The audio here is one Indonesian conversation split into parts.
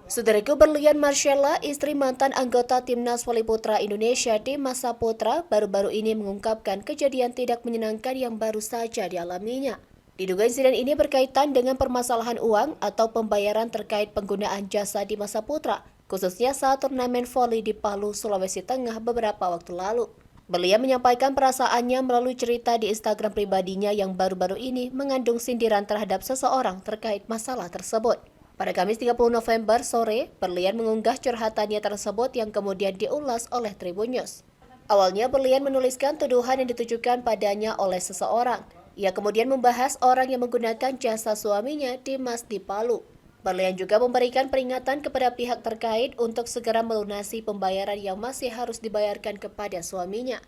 Saudaraku, Berlian Marcella, istri mantan anggota Timnas Voli Putra Indonesia Dimas Saputra, baru-baru ini mengungkapkan kejadian tidak menyenangkan yang baru saja dialaminya. Diduga insiden ini berkaitan dengan permasalahan uang atau pembayaran terkait penggunaan jasa Dimas Saputra, khususnya saat turnamen voli di Palu, Sulawesi Tengah beberapa waktu lalu. Berlian menyampaikan perasaannya melalui cerita di Instagram pribadinya yang baru-baru ini mengandung sindiran terhadap seseorang terkait masalah tersebut. Pada Kamis 30 November sore, Berlian mengunggah curhatannya tersebut yang kemudian diulas oleh Tribun News. Awalnya Berlian menuliskan tuduhan yang ditujukan padanya oleh seseorang. Ia kemudian membahas orang yang menggunakan jasa suaminya Dimas di Palu. Berlian juga memberikan peringatan kepada pihak terkait untuk segera melunasi pembayaran yang masih harus dibayarkan kepada suaminya.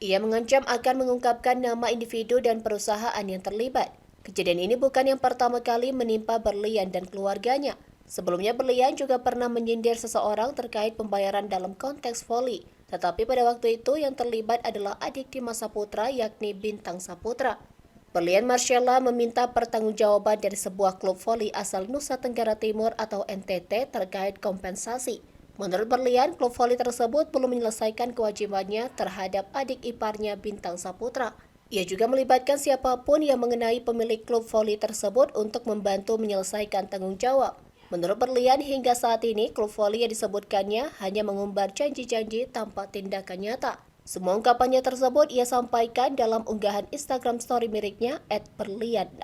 Ia mengancam akan mengungkapkan nama individu dan perusahaan yang terlibat. Kejadian ini bukan yang pertama kali menimpa Berlian dan keluarganya. Sebelumnya Berlian juga pernah menyindir seseorang terkait pembayaran dalam konteks voli. Tetapi pada waktu itu yang terlibat adalah adik Dimas Saputra yakni Bintang Saputra. Berlian Marcella meminta pertanggungjawaban dari sebuah klub voli asal Nusa Tenggara Timur atau NTT terkait kompensasi. Menurut Berlian, klub voli tersebut belum menyelesaikan kewajibannya terhadap adik iparnya Bintang Saputra. Ia juga melibatkan siapapun yang mengenai pemilik klub voli tersebut untuk membantu menyelesaikan tanggung jawab. Menurut Berlian, hingga saat ini klub voli yang disebutkannya hanya mengumbar janji-janji tanpa tindakan nyata. Semua ungkapannya tersebut ia sampaikan dalam unggahan Instagram story miliknya @berlian_5.